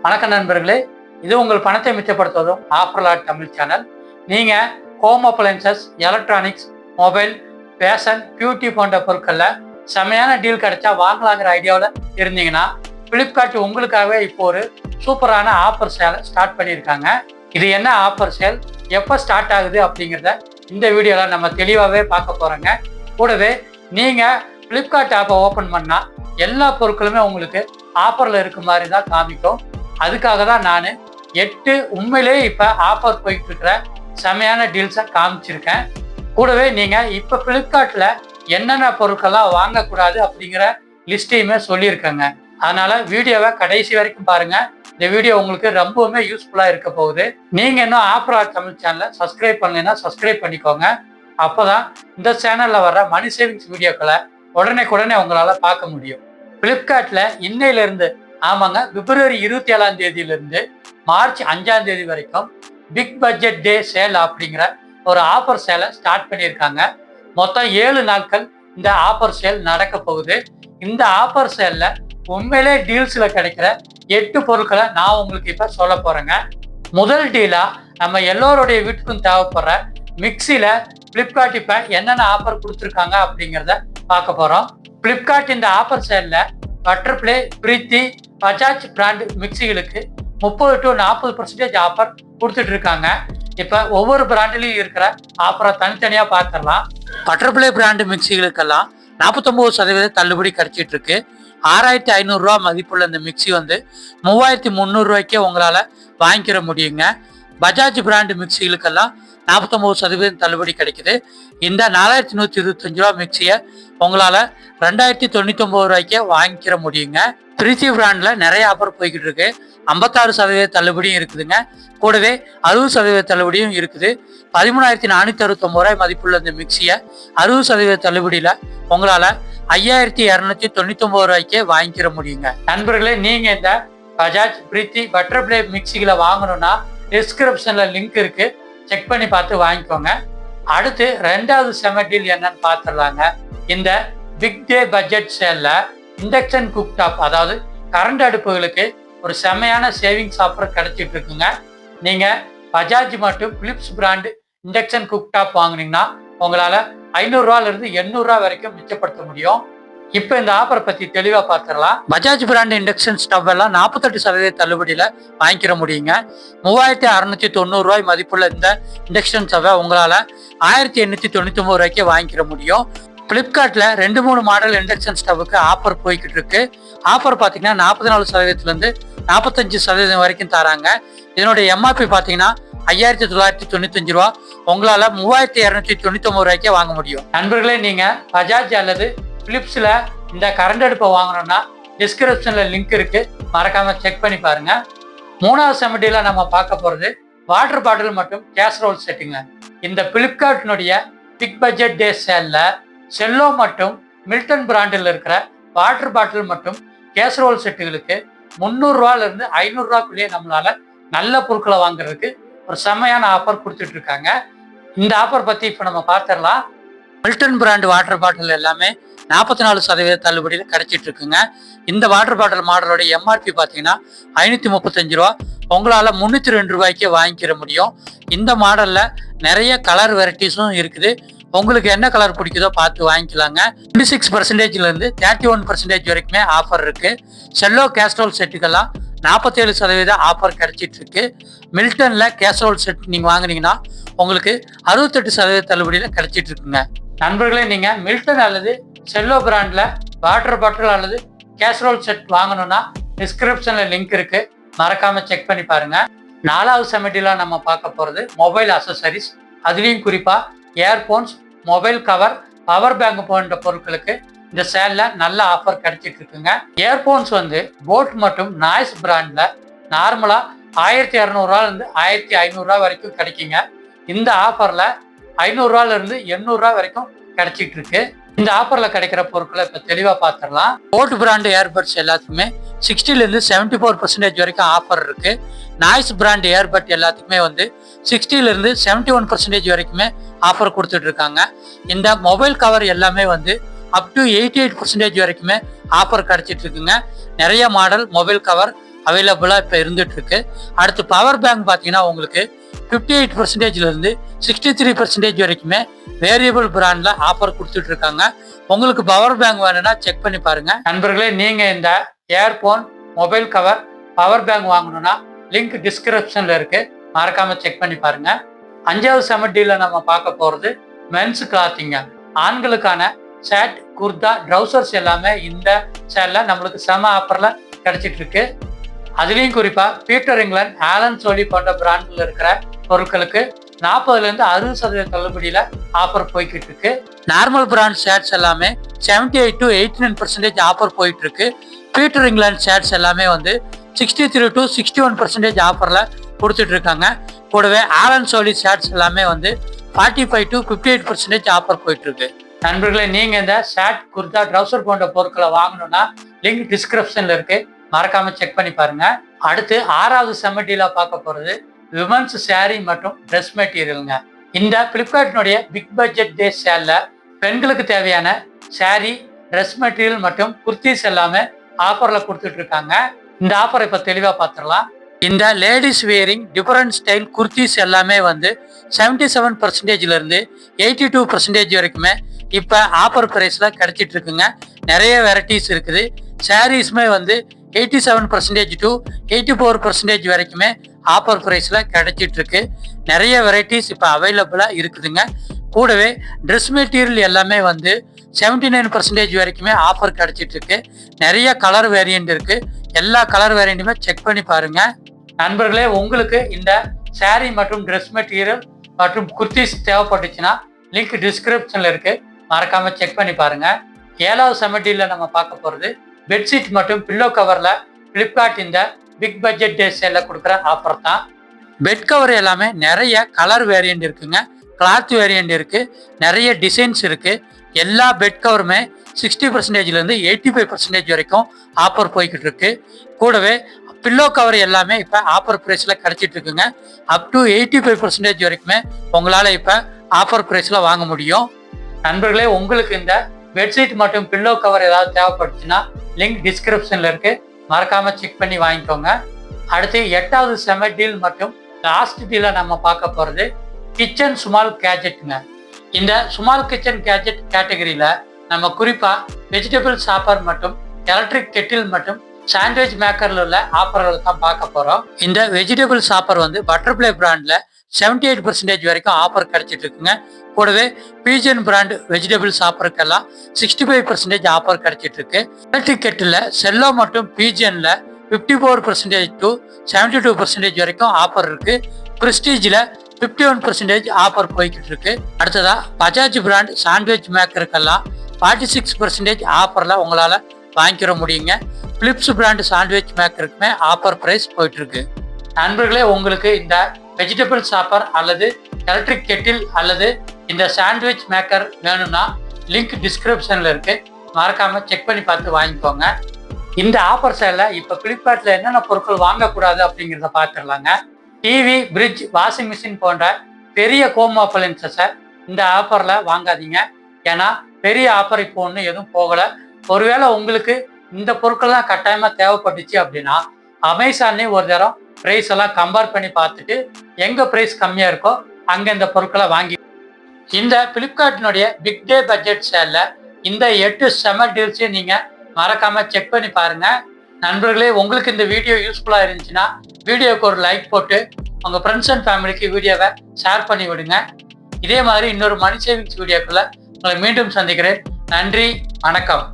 வணக்கம் நண்பர்களே, இது உங்கள் பணத்தை மிச்சப்படுத்துவதும் ஆஃபர்லாட் தமிழ் சேனல். நீங்கள் home appliances, electronics, mobile, fashion, beauty போன்ற பொருட்களில் செம்மையான டீல் கிடைச்சா வாங்கலாங்கிற ஐடியாவில் இருந்தீங்கன்னா ஃப்ளிப்கார்ட் உங்களுக்காகவே இப்போ ஒரு சூப்பரான ஆஃபர் சேல் ஸ்டார்ட் பண்ணியிருக்காங்க. இது என்ன ஆஃபர் சேல், எப்போ ஸ்டார்ட் ஆகுது அப்படிங்கிறத இந்த வீடியோவில் நம்ம தெளிவாகவே பார்க்க போகிறோங்க. கூடவே நீங்கள் ஃப்ளிப்கார்ட் ஆப்பை ஓப்பன் பண்ணால் எல்லா பொருட்களுமே உங்களுக்கு ஆஃபரில் இருக்க மாதிரி தான் காமிக்கும். அதுக்காக தான் நான் 8 உண்மையிலேயே இப்போ ஆஃபர் போயிட்டு இருக்கிற செமையான டீல்ஸை காமிச்சிருக்கேன். கூடவே நீங்கள் இப்போ ஃப்ளிப்கார்ட்டில் என்னென்ன பொருட்கள்லாம் வாங்கக்கூடாது அப்படிங்கிற லிஸ்ட்டையுமே சொல்லியிருக்கேங்க. அதனால் வீடியோவை கடைசி வரைக்கும் பாருங்கள். இந்த வீடியோ உங்களுக்கு ரொம்பவுமே யூஸ்ஃபுல்லாக இருக்க போகுது. நீங்கள் இன்னும் ஆஃபர்லாட் தமிழ் சேனலை சப்ஸ்கிரைப் பண்ணலைன்னா சப்ஸ்கிரைப் பண்ணிக்கோங்க. அப்போ தான் இந்த சேனலில் வர்ற மணி சேவிங்ஸ் வீடியோக்களை உடனே உங்களால் பார்க்க முடியும். ஃப்ளிப்கார்ட்டில் இன்னையிலேருந்து, ஆமாங்க, பிப்ரவரி 27ஆம் தேதியிலிருந்து மார்ச் 5ஆம் தேதி வரைக்கும் பிக் பட்ஜெட் டே சேல் அப்படிங்கிற ஒரு ஆஃபர் சேலை ஸ்டார்ட் பண்ணியிருக்காங்க. மொத்தம் 7 நாட்கள் இந்த ஆஃபர் சேல் நடக்க போகுது. இந்த ஆஃபர் சேலில் உண்மையிலே டீல்ஸில் கிடைக்கிற 8 பொருட்களை நான் உங்களுக்கு இப்போ சொல்ல போகிறேங்க. முதல் டீலாக நம்ம எல்லோருடைய வீட்டுக்கும் தேவைப்படுற மிக்சியில் ஃப்ளிப்கார்ட் இப்போ என்னென்ன ஆஃபர் கொடுத்துருக்காங்க அப்படிங்கிறத பார்க்க போகிறோம். ஃப்ளிப்கார்ட் இந்த ஆஃபர் சேலில் பட்டர்ஃப்ளை, பிரீத்தி, பஜாஜ் பிராண்ட் மிக்சிகளுக்கு 30 to 40% ஆஃபர் கொடுத்துட்டு இருக்காங்க. இப்போ ஒவ்வொரு பிராண்டிலையும் இருக்கிற ஆஃபரை தனித்தனியாக பார்த்துடலாம். பட்டர்ஃப்ளை பிராண்டு மிக்சிகளுக்கெல்லாம் 49% தள்ளுபடி கிடைச்சிட்டு இருக்கு. 6500 ரூபா மதிப்புள்ள இந்த மிக்சி வந்து 3300 ரூபாய்க்கே உங்களால் வாங்கிக்கிற முடியுங்க. பஜாஜ் பிராண்டு மிக்சிகளுக்கெல்லாம் 49% தள்ளுபடி கிடைக்குது. இந்த 4125 ரூபா மிக்சியை உங்களால் 2099 ரூபாய்க்கே வாங்கிக்கிற முடியுங்க. பிரீத்தி பிராண்டில் நிறைய ஆஃபர் போய்கிட்டு இருக்கு. 56% தள்ளுபடியும் இருக்குதுங்க. கூடவே 60% தள்ளுபடியும் இருக்குது. 13469 ரூபாய் மதிப்புள்ள இந்த மிக்சியை 60% தள்ளுபடியில் உங்களால் 5299 ரூபாய்க்கே வாங்கிக்கிற முடியுங்க. நண்பர்களே, நீங்கள் இந்த பஜாஜ், பிரீத்தி, பட்டர்ஃப்ளை மிக்சிகளை வாங்கணும்னா டிஸ்கிரிப்ஷனில் லிங்க் இருக்குது, செக் பண்ணி பார்த்து வாங்கிக்கோங்க. அடுத்து 2வது செம டீல் என்னன்னு பார்த்துடலாங்க. இந்த பிக் டே பட்ஜெட் சேலில் இண்டக்ஷன் குக்டாப், அதாவது கரண்ட் அடுப்புகளுக்கு ஒரு செமையான சேவிங்ஸ் ஆஃபர் கிடைச்சிட்டு இருக்குங்க. நீங்கள் பஜாஜ் மற்றும் பிலிப்ஸ் பிராண்டு இண்டக்ஷன் குக்டாப் வாங்கினீங்கன்னா உங்களால் 500 ரூபாயிலிருந்து 800 ரூபா வரைக்கும் மிச்சப்படுத்த முடியும். இப்போ இந்த ஆஃபரை பற்றி தெளிவாக பார்த்துடலாம். பஜாஜ் பிராண்ட் இண்டக்ஷன் ஸ்டவ் எல்லாம் 48% தள்ளுபடியில் வாங்கிக்கிற முடியுங்க. 3690 ரூபாய் மதிப்புள்ள இந்த இண்டக்ஷன் ஸ்டவ்வை உங்களால் 1899 ரூபாய்க்கே வாங்கிக்கிற முடியும். ஃப்ளிப்கார்ட்டில் 2-3 மாடல் இண்டக்ஷன் ஸ்டவ்வுக்கு ஆஃபர் போய்கிட்டு இருக்கு. ஆஃபர் பார்த்தீங்கன்னா 44%லேருந்து 45% வரைக்கும் தராங்க. இதனுடைய எம்ஆர்பி பார்த்தீங்கன்னா 5995 ரூபா. உங்களால் 3299 ரூபாய்க்கே வாங்க முடியும். நண்பர்களே, நீங்கள் பஜாஜ் அல்லது பிலிப்ஸில் இந்த கரண்ட் அடுப்பை வாங்கணும்னா டிஸ்கிரிப்ஷனில் லிங்க் இருக்குது, மறக்காமல் செக் பண்ணி பாருங்கள். 3வது செமட்டியில் நம்ம பார்க்க போகிறது வாட்டர் பாட்டில் மற்றும் கேஸ்ரோல் செட்டுங்க. இந்த ஃப்ளிப்கார்ட்டினுடைய பிக் பட்ஜெட் டே சேலில் செல்லோ மற்றும் மில்டன் பிராண்டில் இருக்கிற வாட்டர் பாட்டில் மற்றும் கேஸ்ரோல் செட்டுகளுக்கு 300 ரூபாயிலிருந்து 500 ரூபாய்க்குள்ளேயே நம்மளால் நல்ல பொருட்களை வாங்குறதுக்கு ஒரு செம்மையான ஆஃபர் கொடுத்துட்டு இருக்காங்க. இந்த ஆஃபர் பற்றி இப்போ நம்ம பார்த்துடலாம். மில்டன் பிராண்ட் வாட்டர் பாட்டில் எல்லாமே 44% தள்ளுபடியில் கிடைச்சிட்டு இருக்குங்க. இந்த வாட்டர் பாட்டில் மாடலோட எம்ஆர்பி பார்த்தீங்கன்னா 535 ரூபா. உங்களால் 302 ரூபாய்க்கே வாங்கிக்கிற முடியும். இந்த மாடலில் நிறைய கலர் வெரைட்டிஸும் இருக்குது. உங்களுக்கு என்ன கலர் பிடிக்குதோ பார்த்து வாங்கிக்கலாங்க. 26%லேருந்து 31% வரைக்குமே ஆஃபர் இருக்கு. செல்லோ கேஸ்ட்ரோல் செட்டுக்கெல்லாம் 47% ஆஃபர் கிடைச்சிட்டு இருக்கு. மில்டனில் கேஸ்ட்ரோல் செட் நீங்கள் வாங்கினீங்கன்னா உங்களுக்கு 68% தள்ளுபடியில் கிடைச்சிட்டு இருக்குங்க. நண்பர்களே, நீங்கள் மில்டன் அல்லது செல்லோ பிராண்டில் வாட்டர் பாட்டில் அல்லது கேஸ்ரோல் செட் வாங்கணும்னா டிஸ்கிரிப்ஷனில் லிங்க் இருக்குது, மறக்காமல் செக் பண்ணி பாருங்கள். 4வது செமட்டியில் நம்ம பார்க்க போகிறது மொபைல் அசசரிஸ். அதுலேயும் குறிப்பாக earphones, mobile cover, power bank போன்ற பொருட்களுக்கு இந்த சேலில் நல்ல ஆஃபர் கிடைச்சிட்டு இருக்குங்க. இயர்ஃபோன்ஸ் வந்து போட் மற்றும் நாய்ஸ் பிராண்டில் நார்மலாக 1200 ரூபாயிலிருந்து 1500 ரூபா வரைக்கும் கிடைக்குங்க. இந்த ஆஃபரில் 500 ரூபாயிலிருந்து 800 ரூபா வரைக்கும் கிடைச்சிட்டு இருக்கு. இந்த ஆஃபரில் கிடைக்கிற பொருட்களை இப்போ தெளிவாக பார்த்துடலாம். போட் பிராண்டு இயர்பட்ஸ் எல்லாத்துக்குமே 60லேருந்து 74% வரைக்கும் ஆஃபர் இருக்கு. நாய்ஸ் பிராண்ட் இயர்பட் எல்லாத்துக்குமே வந்து 60லேருந்து 71% வரைக்குமே ஆஃபர் கொடுத்துட்டு இருக்காங்க. இந்த மொபைல் கவர் எல்லாமே வந்து அப் டு 88% வரைக்குமே ஆஃபர் கிடைச்சிட்டு இருக்குங்க. நிறைய மாடல் மொபைல் கவர் அவைலபிளாக இப்போ இருந்துட்டு இருக்கு. அடுத்து பவர் பேங்க் பார்த்தீங்கன்னா உங்களுக்கு 58%லேருந்து 63% வரைக்குமே வேரியபிள் பிராண்டில் ஆஃபர் கொடுத்துட்டு இருக்காங்க. உங்களுக்கு பவர் பேங்க் வேணும்னா செக் பண்ணி பாருங்க. நண்பர்களே, நீங்கள் இந்த earphone, mobile cover, power bank வாங்கணும்னா லிங்க் டிஸ்கிரிப்ஷனில் இருக்கு, மறக்காம செக் பண்ணி பாருங்க. 5வது சம்மர் டீல நம்ம பார்க்க போகிறது மென்ஸ் கிளாத்திங்க. ஆண்களுக்கான ஷர்ட், குர்தா, ட்ரௌசர்ஸ் எல்லாமே இந்த சேல்ல நம்மளுக்கு செம ஆஃபர்ல கிடைச்சிட்டு இருக்கு. அதுலேயும் குறிப்பாக பீட்டர் இங்கிலாந்து, ஆலன் சோலி போன்ற பிராண்டில் இருக்கிற பொருட்களுக்கு 40% 60% தள்ளுபடியில் ஆஃபர் போய்கிட்டு இருக்கு. நார்மல் பிராண்ட் ஷர்ட்ஸ் எல்லாமே 78 to 89% ஆஃபர் போயிட்டு இருக்கு. பீட்டர் இங்கிலாந்து ஷர்ட்ஸ் எல்லாமே 63 to 61% ஆஃபரில் கொடுத்துட்டு இருக்காங்க. கூடவே ஆலன் சோலி ஷர்ட்ஸ் எல்லாமே 45 to 58% ஆஃபர் போயிட்டு இருக்கு. நண்பர்களே, நீங்க இந்த ஷர்ட், குர்தா, ட்ரௌசர் போன்ற பொருட்களை வாங்கணும்னா லிங்க் டிஸ்கிரிப்ஷன்ல இருக்கு, மறக்காம செக் பண்ணி பாருங்க. அடுத்து 6வது சம்மர் டீலா பார்க்க போறது விமன்ஸ் சாரி மற்றும் ட்ரெஸ் மெட்டீரியலுங்க. இந்த பிளிப்கார்ட்டினுடைய பிக் பட்ஜெட் டே சேல்ல பெண்களுக்கு தேவையான சாரி, ட்ரெஸ் மெட்டீரியல் மற்றும் குர்த்திஸ் எல்லாமே ஆஃபர்ல கொடுத்துட்டு இருக்காங்க. இந்த ஆஃபரை இப்ப தெளிவா பார்த்துடலாம். இந்த ladies wearing different style kurtis எல்லாமே 77%லேருந்து 82% வரைக்குமே இப்போ ஆஃபர் ப்ரைஸில் கிடைச்சிட்டு இருக்குங்க. நிறைய வெரைட்டிஸ் இருக்குது. சாரீஸுமே 87% to 84% வரைக்குமே ஆஃபர் ப்ரைஸில் கிடைச்சிட்டு இருக்கு. நிறைய வெரைட்டிஸ் இப்போ அவைலபிளாக இருக்குதுங்க. கூடவே ட்ரெஸ் மெட்டீரியல் எல்லாமே 79% வரைக்குமே ஆஃபர் கிடைச்சிட்டு இருக்கு. நிறைய கலர் வேரியண்ட் இருக்கு. எல்லா கலர் வேரியண்ட்டுமே செக் பண்ணி பாருங்க. நண்பர்களே, உங்களுக்கு இந்த சாரீ மற்றும் ட்ரெஸ் மெட்டீரியல் மற்றும் குர்த்திஸ் தேவைப்பட்டுச்சுன்னா லிங்க் டிஸ்கிரிப்ஷன்ல இருக்கு, மறக்காம செக் பண்ணி பாருங்க. 7வது சம்மர் டீல்ல நம்ம பார்க்க போறது பெட்ஷீட் மற்றும் பில்லோ கவர்ல பிளிப்கார்ட் இந்த பிக் பட்ஜெட் டே சேல்ல கொடுக்குற ஆஃபர் தான். பெட் கவர் எல்லாமே நிறைய கலர் வேரியண்ட் இருக்குங்க, கிளாத் வேரியண்ட் இருக்கு, நிறைய டிசைன்ஸ் இருக்கு. எல்லா பெட் கவருமே 60%லேருந்து 85% வரைக்கும் ஆஃபர் போய்கிட்டு இருக்கு. கூடவே பில்லோ கவர் எல்லாமே இப்போ ஆஃபர் ப்ரைஸில் கிடைச்சிட்டு இருக்குங்க. அப் டு 85% வரைக்குமே உங்களால் இப்போ ஆஃபர் ப்ரைஸில் வாங்க முடியும். நண்பர்களே, உங்களுக்கு இந்த பெட்ஷீட் மற்றும் பில்லோ கவர் ஏதாவது தேவைப்பட்டுச்சுன்னா லிங்க் டிஸ்கிரிப்ஷனில் இருக்கு, மறக்காம செக் பண்ணி வாங்கிக்கோங்க. அடுத்து 8வது சம்மர் டீல் மற்றும் லாஸ்ட் டீலை நம்ம பார்க்க போகிறது கிச்சன் ஸ்மால் கேஜெட்டுங்க. இந்த ஸ்மால் கிச்சன் கேஜெட் கேட்டகரியில் நம்ம குறிப்பாக வெஜிடபிள் சாப்பர் மற்றும் எலக்ட்ரிக் கெட்டில் மற்றும் சாண்ட்விச் மேக்கரில் உள்ள ஆஃபர்களை தான் பார்க்க போகிறோம். இந்த வெஜிடபிள் சாப்பர் பட்டர்ஃப்ளை பிராண்டில் 78% வரைக்கும் ஆஃபர் கிடைச்சிட்டு இருக்குங்க. கூடவே பீஜன் பிராண்ட் வெஜிடபிள் சாப்பருக்கெல்லாம் 65% ஆஃபர் கிடைச்சிட்டு இருக்கு. எலக்ட்ரிக் கெட்டில் செல்லோ மற்றும் பீஜனில் 54% to 72% வரைக்கும் ஆஃபர் இருக்கு. பிரிஸ்டீஜில் 51% ஆஃபர் போய்கிட்டு இருக்கு. அடுத்ததா பஜாஜ் பிராண்ட் சாண்ட்விச் மேக்கருக்கெல்லாம் 46% ஆஃபரில் உங்களால் வாங்கிக்கிற முடியுங்க. பிலிப்ஸ் பிராண்ட் சாண்ட்விச் மேக்கருக்குமே ஆஃபர் ப்ரைஸ் போயிட்டு இருக்கு. நண்பர்களே, உங்களுக்கு இந்த வெஜிடபிள் சாப்பர் அல்லது எலக்ட்ரிக் கெட்டில் அல்லது இந்த சாண்ட்விச் மேக்கர் வேணும்னா லிங்க் டிஸ்கிரிப்ஷனில் இருக்கு, மறக்காம செக் பண்ணி பார்த்து வாங்கிக்கோங்க. இந்த ஆஃபர் சேலில் இப்போ ஃப்ளிப்கார்ட்டில் என்னென்ன பொருட்கள் வாங்கக்கூடாது அப்படிங்கிறத பார்த்துடலாங்க. டிவி, ஃப்ரிட்ஜ், வாஷிங் மிஷின் போன்ற பெரிய ஹோம் அப்ளையன்சஸை இந்த ஆஃபரில் வாங்காதீங்க. ஏன்னா பெரிய ஆஃபர் இப்போ ஒன்றும் எதுவும் போகலை. ஒருவேளை உங்களுக்கு இந்த பொருட்கள் தான் கட்டாயமாக தேவைப்பட்டுச்சு அப்படின்னா அமேசான்லேயும் ஒரு தரம் ப்ரைஸ் எல்லாம் கம்பேர் பண்ணி பார்த்துட்டு எங்கே ப்ரைஸ் கம்மியாக இருக்கோ அங்கே இந்த பொருட்களை வாங்கி. இந்த ஃப்ளிப்கார்ட்டினுடைய பிக் டே பட்ஜெட் சேலில் இந்த 8 சம்மர் டீல்ஸையும் நீங்கள் மறக்காமல் செக் பண்ணி பாருங்கள். நண்பர்களே, உங்களுக்கு இந்த வீடியோ யூஸ்ஃபுல்லாக இருந்துச்சுன்னா வீடியோவுக்கு ஒரு லைக் போட்டு உங்கள் ஃப்ரெண்ட்ஸ் அண்ட் ஃபேமிலிக்கு வீடியோவை ஷேர் பண்ணி விடுங்க. இதே மாதிரி இன்னொரு மணி சேவிங்ஸ் வீடியோக்குள்ள உங்களை மீண்டும் சந்திக்கிறேன். நன்றி, வணக்கம்.